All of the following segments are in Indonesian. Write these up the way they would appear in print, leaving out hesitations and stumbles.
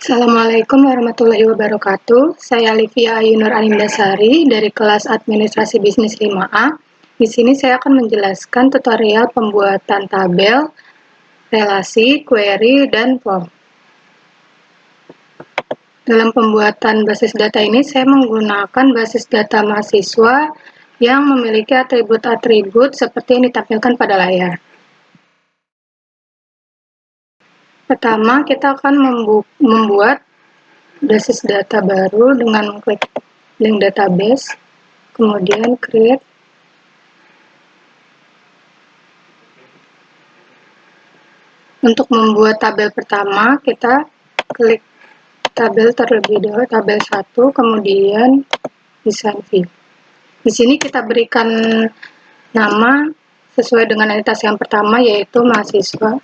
Assalamualaikum warahmatullahi wabarakatuh. Saya Livia Ayunur Anindasari dari kelas Administrasi Bisnis 5A. Di sini saya akan menjelaskan tutorial pembuatan tabel, relasi, query, dan form. Dalam pembuatan basis data ini, saya menggunakan basis data mahasiswa yang memiliki atribut-atribut seperti yang ditampilkan pada layar. Pertama, kita akan membuat basis data baru dengan klik link database, kemudian create. Untuk membuat tabel pertama, kita klik tabel terlebih dahulu, tabel 1, kemudian design view. Di sini kita berikan nama sesuai dengan entitas yang pertama, yaitu mahasiswa.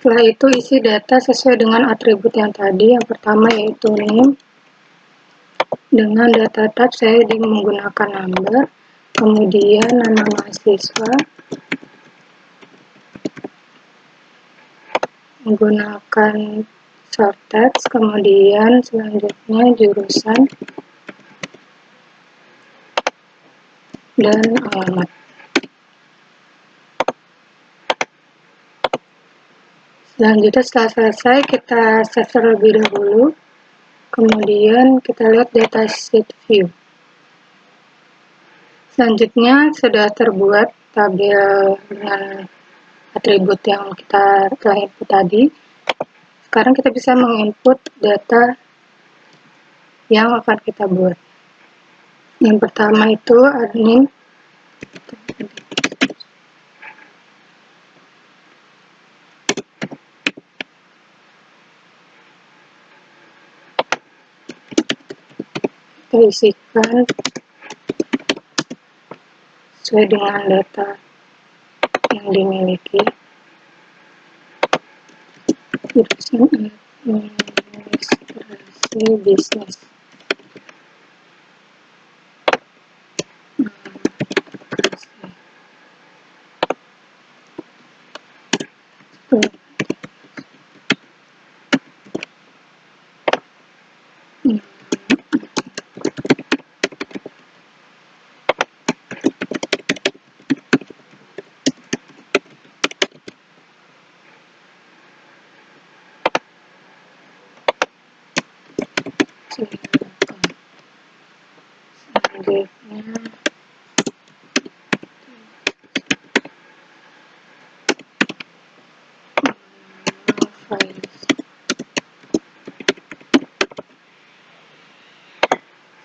Setelah itu isi data sesuai dengan atribut yang tadi. Yang pertama yaitu name. Dengan data type saya menggunakan number. Kemudian nama mahasiswa. Menggunakan short text. Kemudian selanjutnya jurusan. Dan alamat. Selanjutnya setelah selesai kita save terlebih dahulu, kemudian kita lihat data sheet view. Selanjutnya sudah terbuat tabel dengan atribut yang kita telah input tadi. Sekarang kita bisa menginput data yang akan kita buat. Yang pertama itu admin. Kita isikan sesuai dengan data yang dimiliki. Jurusan administrasi bisnis.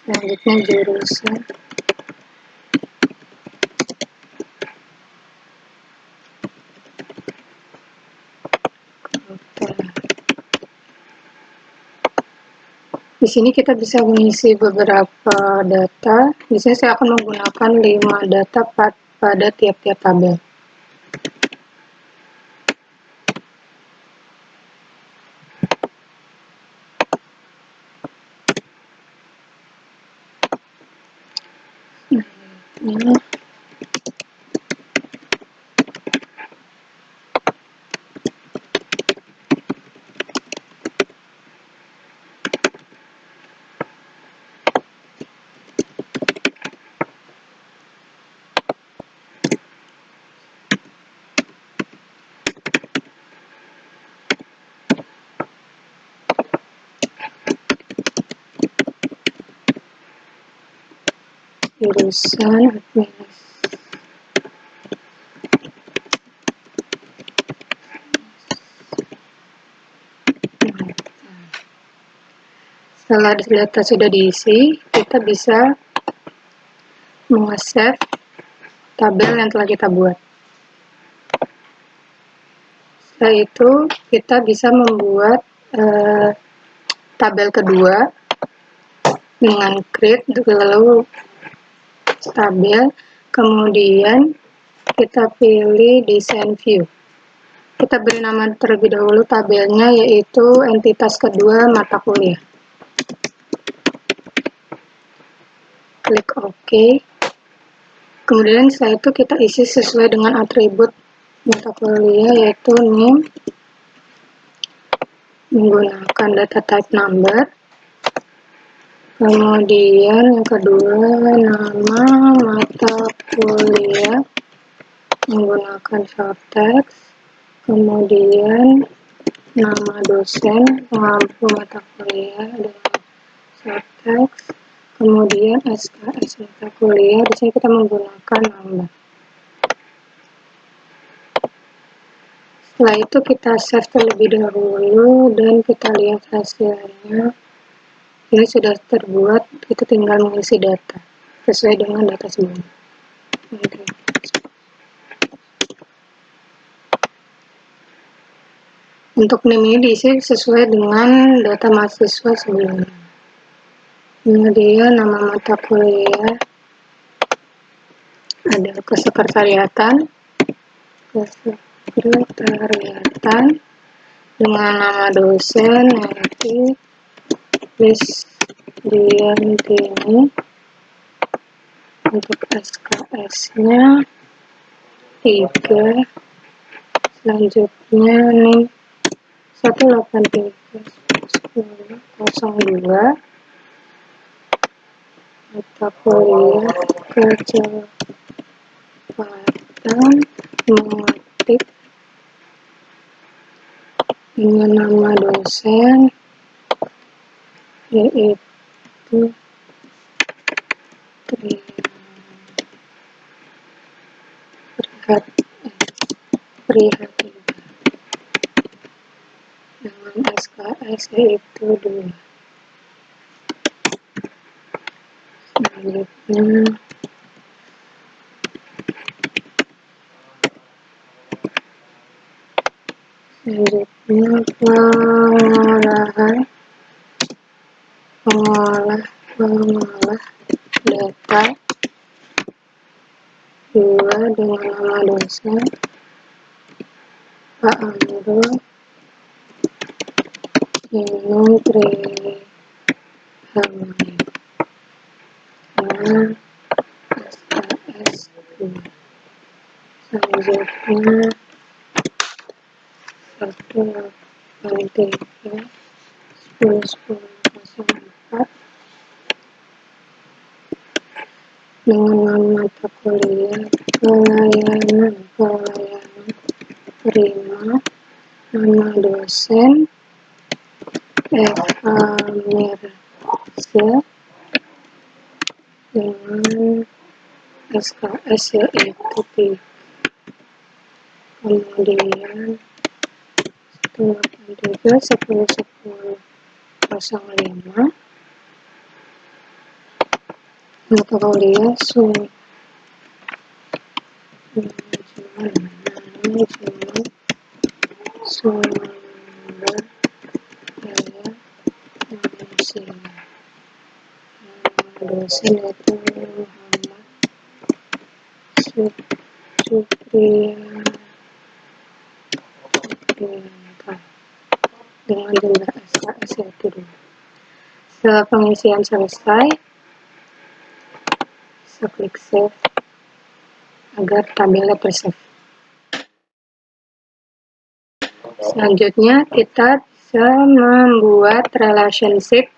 Selanjutnya jurusan. Di sini kita bisa mengisi beberapa data. Di sini saya akan menggunakan 5 data pada tiap-tiap tabel. Jurusan administrasi. Setelah data sudah diisi, kita bisa meng-save tabel yang telah kita buat. Setelah itu, kita bisa membuat tabel kedua dengan create, lalu tabel, kemudian kita pilih design view. Kita beri nama terlebih dahulu tabelnya, yaitu entitas kedua mata kuliah. Klik OK. Kemudian setelah itu kita isi sesuai dengan atribut mata kuliah, yaitu NIM menggunakan data type number. Kemudian yang kedua, nama mata kuliah menggunakan short text. Kemudian nama dosen pengampu mata kuliah dengan short text. Kemudian SKS mata kuliah, di sini kita menggunakan nama. Setelah itu kita save terlebih dahulu dan kita lihat hasilnya. Ini sudah terbuat, kita tinggal mengisi data sesuai dengan data sebelumnya. Untuk NIM ini diisi sesuai dengan data mahasiswa sebelumnya. Kemudian nama mata kuliah, ada kesekretariatan dengan nama dosen yaitu Krisdiantini. Untuk SKS-nya 3. Selanjutnya nih 183.10.02 mata kuliah kecepatan mengetik dengan nama dosen yaitu Prihatin dengan SKS yaitu 2. Selanjutnya pengolah data 2 dengan nama dosen Pak Andro Inung Trihamani dengan SKS 2. Selanjutnya 183.10.10.04 dengan nama mata kuliah pelayanan prima, nama dosen Eva Mirza dengan SKS yaitu 3. Kemudian 183.10.10.05 mata kuliah manajemen sumber daya manusia. Nama dosen yaitu Muhammad Supriyanka dengan jumlah SKS yaitu 2. Setelah pengisian selesai, bisa klik save agar tabelnya tersave. Selanjutnya kita bisa membuat relationship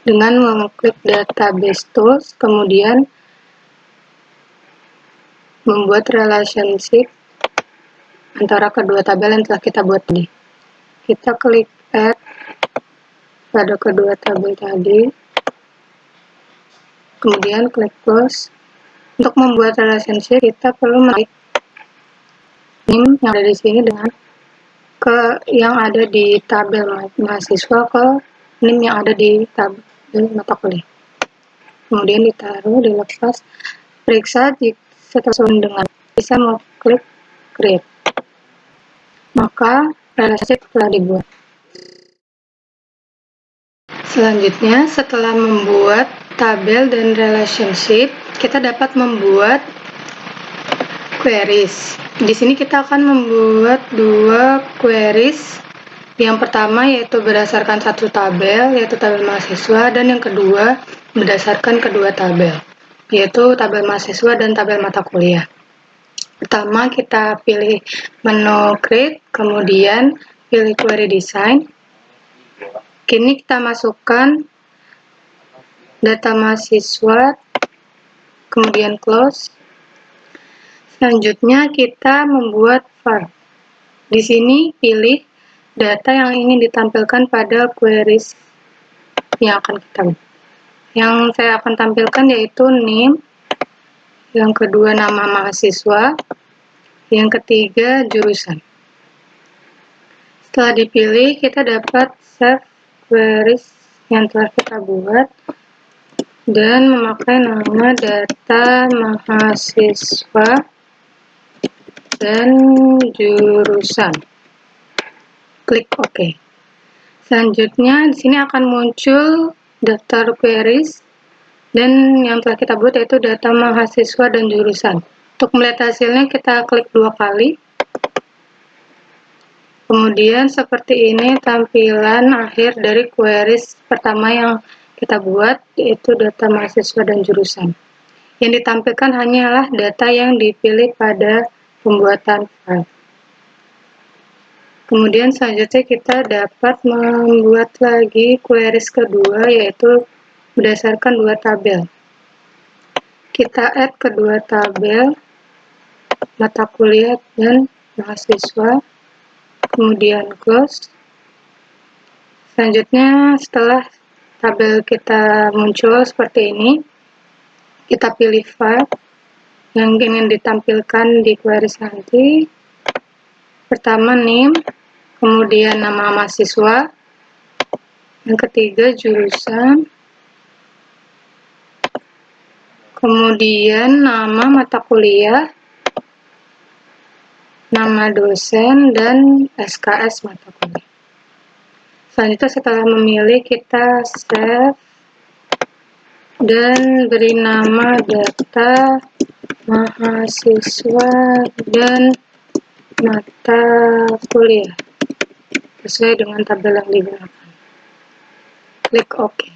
dengan mengklik database tools, kemudian membuat relationship antara kedua tabel yang telah kita buat tadi. Kita klik add pada kedua tabel tadi, kemudian klik close. Untuk membuat relationship kita perlu menarik NIM yang ada di sini dengan yang ada di tabel mahasiswa ke NIM yang ada di tabel mata kuliah. Kemudian ditaruh, dilepas, periksa sesuai dengan, bisa mau klik create. Maka relationship telah dibuat. Selanjutnya, setelah membuat tabel dan relationship, kita dapat membuat queries. Di sini kita akan membuat 2 queries. Yang pertama yaitu berdasarkan satu tabel, yaitu tabel mahasiswa, dan yang kedua berdasarkan kedua tabel, yaitu tabel mahasiswa dan tabel mata kuliah. Pertama kita pilih menu create, kemudian pilih query design. Kini kita masukkan data mahasiswa, kemudian close. Selanjutnya kita membuat file. Di sini pilih data yang ingin ditampilkan pada queries yang akan kita buat. Yang saya akan tampilkan yaitu name, yang kedua nama mahasiswa, yang ketiga jurusan. Setelah dipilih, kita dapat save queries yang telah kita buat dan memakai nama data mahasiswa dan jurusan. Klik OK. Selanjutnya di sini akan muncul daftar queries dan yang telah kita buat yaitu data mahasiswa dan jurusan. Untuk melihat hasilnya kita klik 2 kali. Kemudian seperti ini tampilan akhir dari queries pertama yang kita buat, yaitu data mahasiswa dan jurusan. Yang ditampilkan hanyalah data yang dipilih pada pembuatan file. Kemudian selanjutnya kita dapat membuat lagi queries kedua, yaitu berdasarkan 2 tabel. Kita add kedua tabel, mata kuliah dan mahasiswa. Kemudian close. Selanjutnya setelah tabel kita muncul seperti ini, kita pilih file yang ingin ditampilkan di queries nanti. Pertama name, kemudian nama mahasiswa, yang ketiga jurusan, kemudian nama mata kuliah, nama dosen, dan SKS mata kuliah. Selanjutnya setelah memilih kita save dan beri nama data mahasiswa dan mata kuliah sesuai dengan tabel yang digunakan. Klik OK.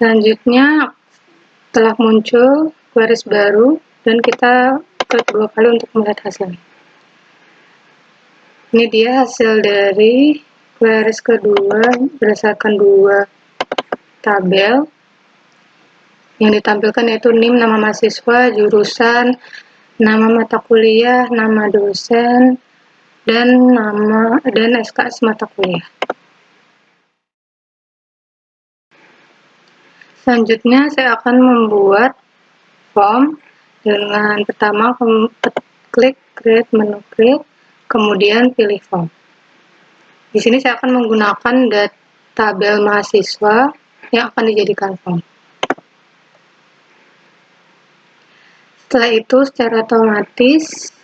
Selanjutnya telah muncul queries baru dan kita klik 2 kali untuk melihat hasilnya. Ini dia hasil dari queries kedua berdasarkan 2 tabel. Yang ditampilkan yaitu name, nama mahasiswa, jurusan, nama mata kuliah, nama dosen, dan SKS mata kuliah. Selanjutnya saya akan membuat form dengan pertama klik create, menu create, kemudian pilih form. Di sini saya akan menggunakan tabel mahasiswa yang akan dijadikan form. Setelah itu secara otomatis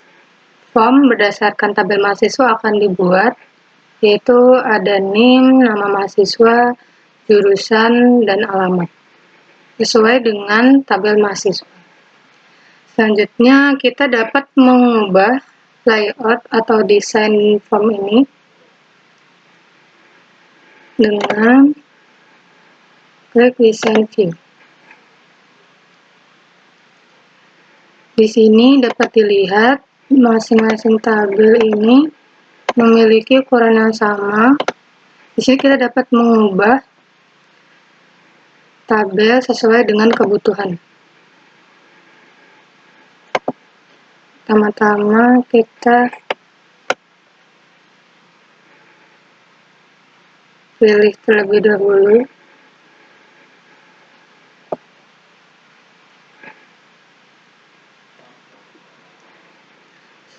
form berdasarkan tabel mahasiswa akan dibuat, yaitu ada name, nama mahasiswa, jurusan, dan alamat sesuai dengan tabel mahasiswa. Selanjutnya kita dapat mengubah layout atau desain form ini dengan klik design view. Di sini dapat dilihat masing-masing tabel ini memiliki ukuran yang sama. Di sini kita dapat mengubah tabel sesuai dengan kebutuhan. Pertama-tama kita pilih terlebih dahulu.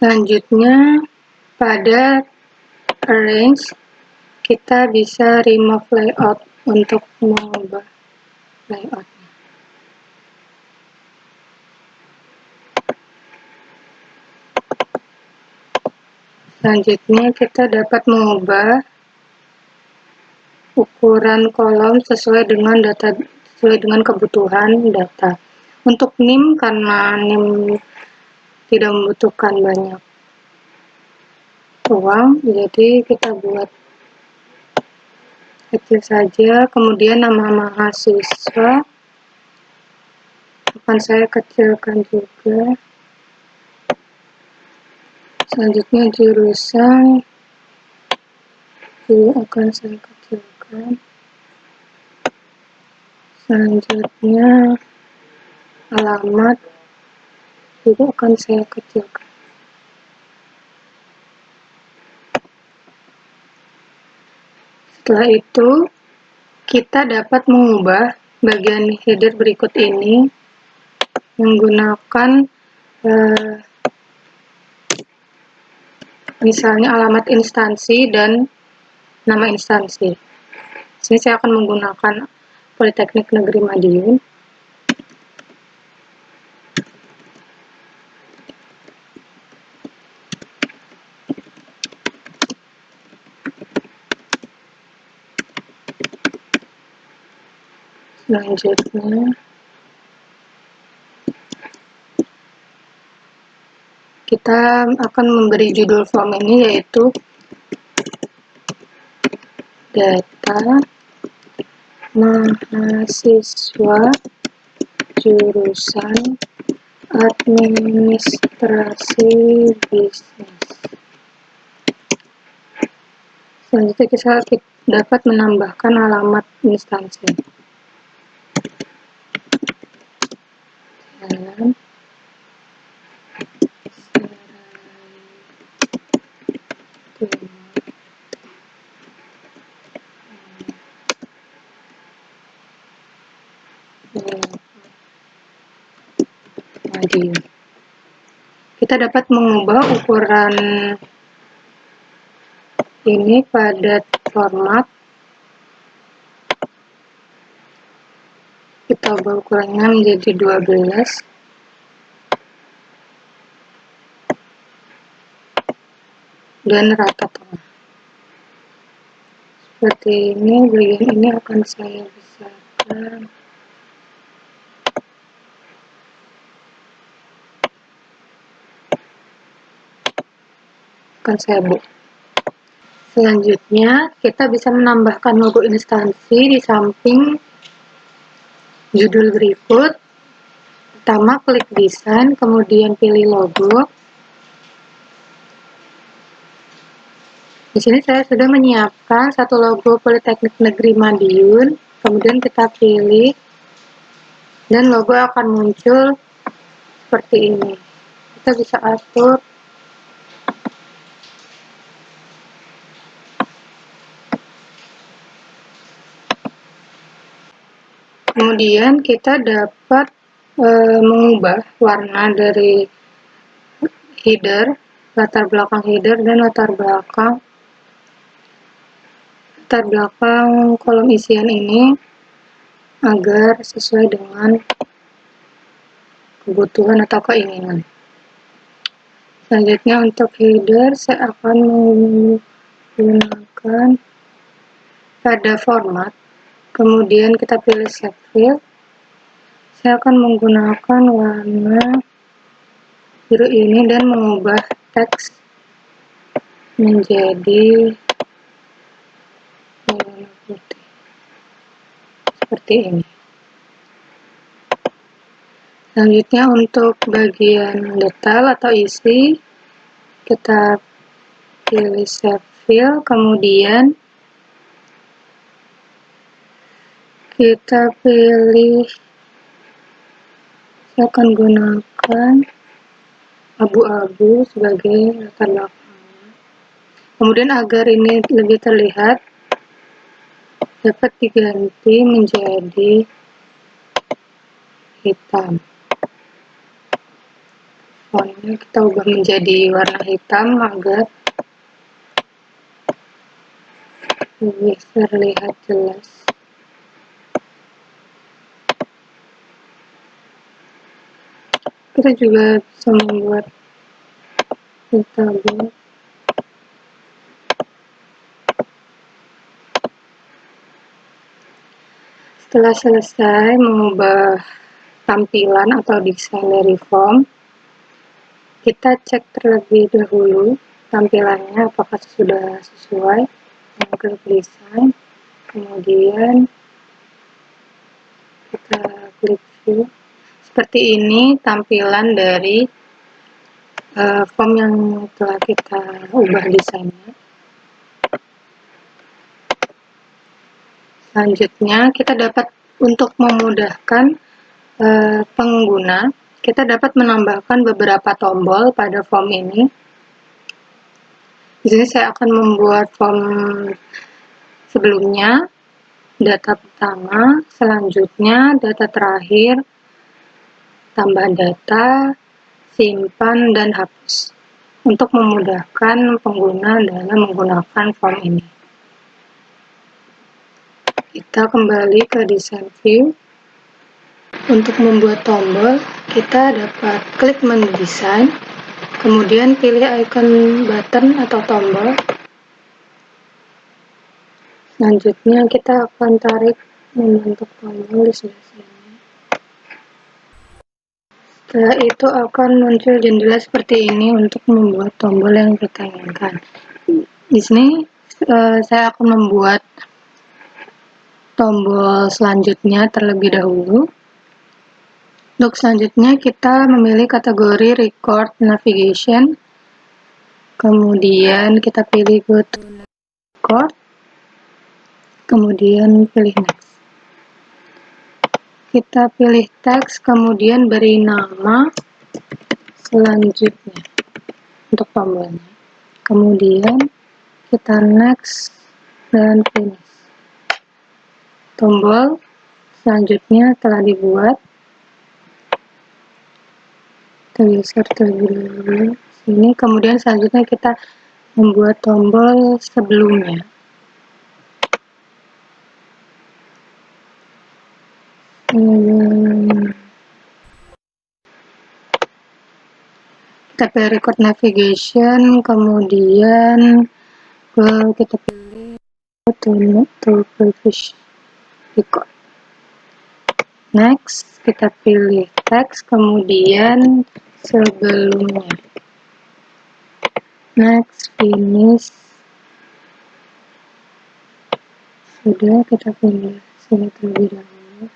Selanjutnya pada arrange kita bisa remove layout untuk mengubah layoutnya. Selanjutnya kita dapat mengubah ukuran kolom sesuai dengan kebutuhan data. Untuk NIM, karena NIM tidak membutuhkan banyak uang, jadi kita buat kecil saja. Kemudian nama mahasiswa akan saya kecilkan juga. Selanjutnya jurusan itu akan saya kecilkan. Selanjutnya alamat juga akan saya kecilkan. Setelah itu kita dapat mengubah bagian header berikut ini menggunakan misalnya alamat instansi dan nama instansi. Sini saya akan menggunakan Politeknik Negeri Madiun. Selanjutnya kita akan memberi judul form ini yaitu data mahasiswa jurusan administrasi bisnis. Selanjutnya kita dapat menambahkan alamat instansi. Jalan Madiun. Kita dapat mengubah ukuran ini pada format. Kita ubah ukurannya menjadi 12. Dan rata tengah. Seperti ini, bagian ini akan saya besarkan. Akan saya buka. Selanjutnya, kita bisa menambahkan logo instansi di samping judul berikut. Pertama, klik desain, kemudian pilih logo. Di sini saya sudah menyiapkan satu logo Politeknik Negeri Madiun, kemudian kita pilih, dan logo akan muncul seperti ini. Kita bisa atur kemudian kita dapat mengubah warna dari header, latar belakang header, dan latar belakang kolom isian ini agar sesuai dengan kebutuhan atau keinginan. Selanjutnya untuk header saya akan menggunakan pada format, kemudian kita pilih shape fill. Saya akan menggunakan warna biru ini dan mengubah teks menjadi warna putih seperti ini. Selanjutnya untuk bagian detail atau isi, kita pilih shape fill, kemudian kita pilih, saya akan gunakan abu-abu sebagai latar belakangnya. Kemudian agar ini lebih terlihat, dapat diganti menjadi hitam. Fontnya kita ubah menjadi warna hitam agar lebih terlihat jelas. Kita juga bisa membuat tabel. Setelah selesai mengubah tampilan atau desain dari form, kita cek terlebih dahulu tampilannya apakah sudah sesuai. Klik desain, kemudian kita klik view. Seperti ini tampilan dari form yang telah kita ubah desainnya. Selanjutnya kita dapat, untuk memudahkan pengguna, kita dapat menambahkan beberapa tombol pada form ini. Di sini saya akan membuat form sebelumnya, data pertama, selanjutnya data terakhir, tambah data, simpan, dan hapus, untuk memudahkan pengguna dalam menggunakan form ini. Kita kembali ke desain view. Untuk membuat tombol, kita dapat klik menu desain, kemudian pilih icon button atau tombol. Selanjutnya kita akan tarik membentuk tombol di sebelah sini. Setelah itu akan muncul jendela seperti ini untuk membuat tombol yang kita inginkan. Di sini saya akan membuat tombol selanjutnya terlebih dahulu. Untuk selanjutnya kita memilih kategori record navigation, kemudian kita pilih go to record, kemudian pilih next. Kita pilih teks, kemudian beri nama selanjutnya untuk tombolnya. Kemudian kita next dan finish. Tombol selanjutnya telah dibuat. Kita geser terlebih dahulu sini, kemudian selanjutnya kita membuat tombol sebelumnya. Kita pilih record navigation, kemudian kita pilih to previous record. Next, kita pilih teks, kemudian sebelumnya. Next, finish. Sudah, kita pilih sini terlebih dahulu.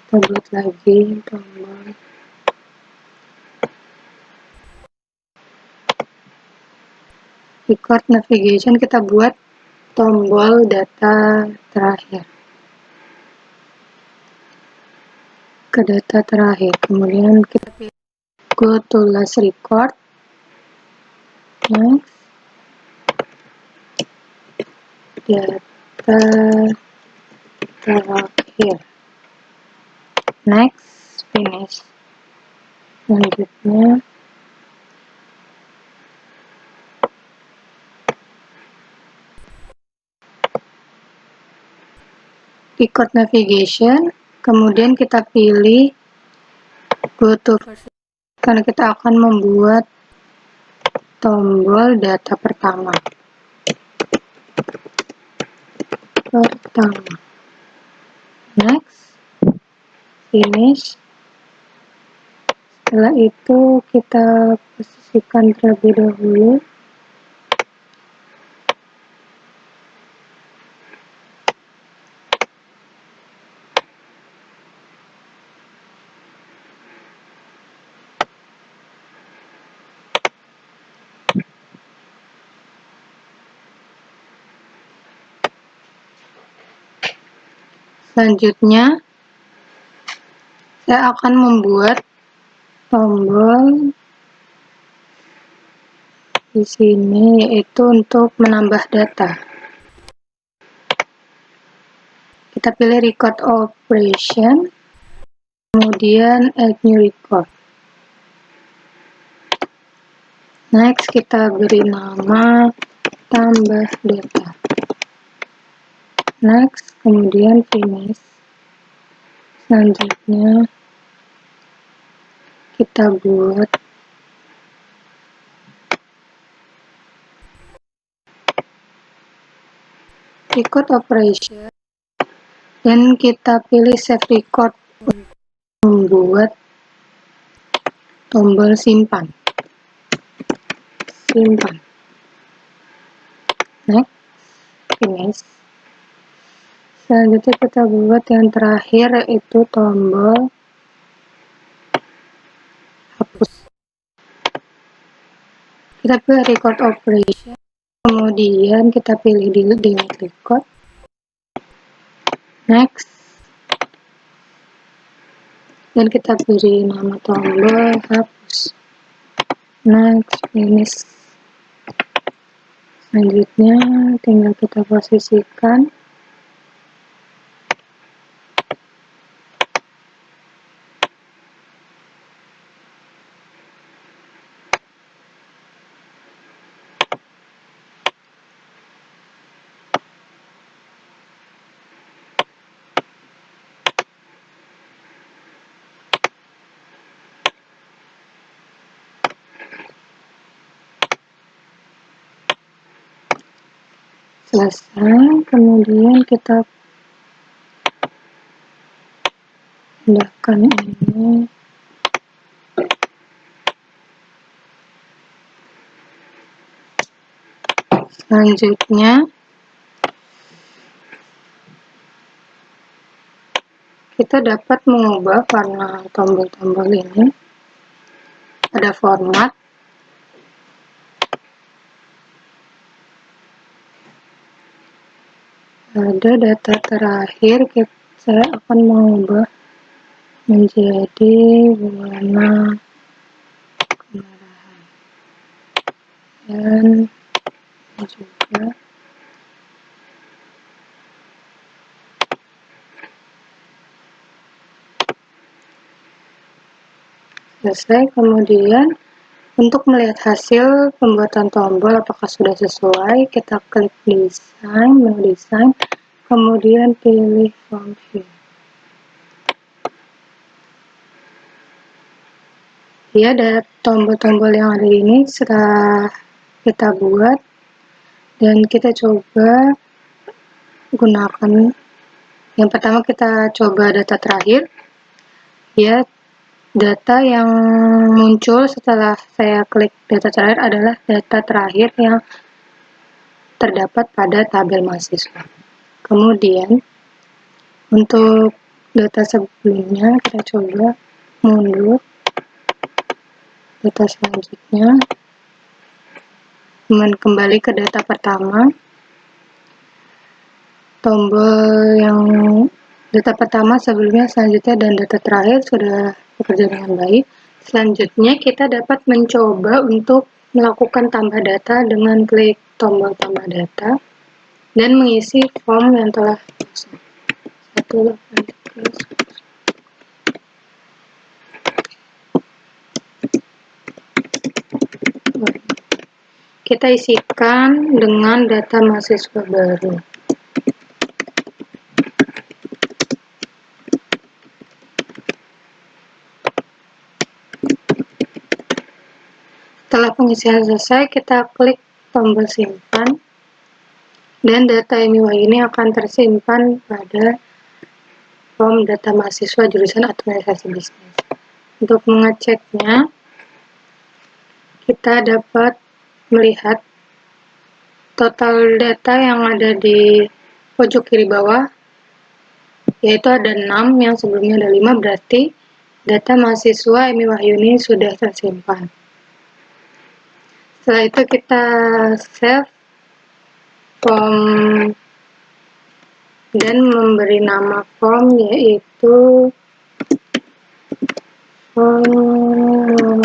Kita buat lagi tombol. Record navigation, kita buat tombol data terakhir. Ke data terakhir, kemudian kita pilih go to last record. Next, data terakhir. Next, finish. Selanjutnya record navigation, kemudian kita pilih go to first, karena kita akan membuat tombol data pertama. Next, finish. Setelah itu kita posisikan terlebih dahulu. Selanjutnya, saya akan membuat tombol di sini, yaitu untuk menambah data. Kita pilih record operation, kemudian add new record. Next, kita beri nama tambah data. Next, kemudian finish. Selanjutnya kita buat record operation dan kita pilih save record untuk membuat tombol simpan. Next, finish. Selanjutnya kita buat yang terakhir, yaitu tombol hapus. Kita pilih record operation, kemudian kita pilih delete record, next, dan kita beri nama tombol, hapus, next, finish. Selanjutnya tinggal kita posisikan selesai, kemudian kita pindahkan ini. Selanjutnya kita dapat mengubah warna tombol-tombol ini pada format, pada data terakhir saya akan mengubah menjadi warna kemerahan, dan juga selesai. Kemudian untuk melihat hasil pembuatan tombol apakah sudah sesuai, kita klik desain, menu desain, kemudian pilih form view. Ya, ada tombol-tombol yang ada ini setelah kita buat, dan kita coba gunakan. Yang pertama kita coba data terakhir. Ya, data yang muncul setelah saya klik data terakhir adalah data terakhir yang terdapat pada tabel mahasiswa. Kemudian untuk data sebelumnya kita coba mundur data selanjutnya, kembali ke data pertama. Tombol yang data pertama sebelumnya, selanjutnya, dan data terakhir sudah bekerja dengan baik. Selanjutnya kita dapat mencoba untuk melakukan tambah data dengan klik tombol tambah data dan mengisi form yang telah kosong. Kita isikan dengan data mahasiswa baru. Setelah pengisian selesai, kita klik tombol simpan, dan data MIWA ini akan tersimpan pada form data mahasiswa jurusan administrasi bisnis. Untuk mengeceknya, kita dapat melihat total data yang ada di pojok kiri bawah, yaitu ada 6, yang sebelumnya ada 5, berarti data mahasiswa Emi Wahyuni sudah tersimpan. Setelah itu kita save form dan memberi nama form yaitu form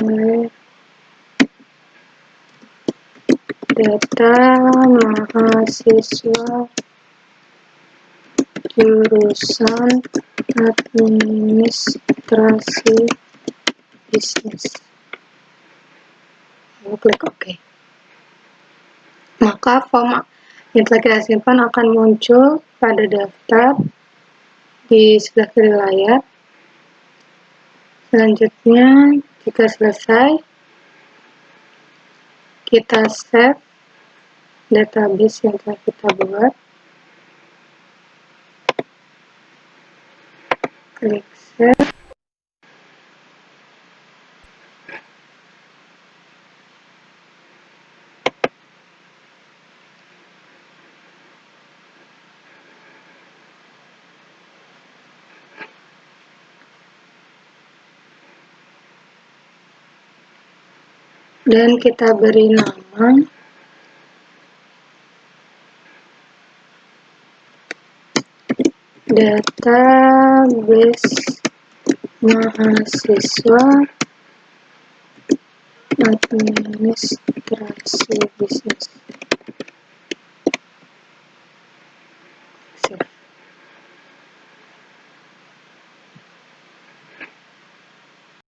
data mahasiswa jurusan administrasi bisnis. Lalu klik OK. Maka form yang telah kita simpan akan muncul pada daftar di sebelah kiri layar. Selanjutnya, jika selesai, kita save database yang telah kita buat. Klik save. dan kita beri nama database mahasiswa administrasi bisnis.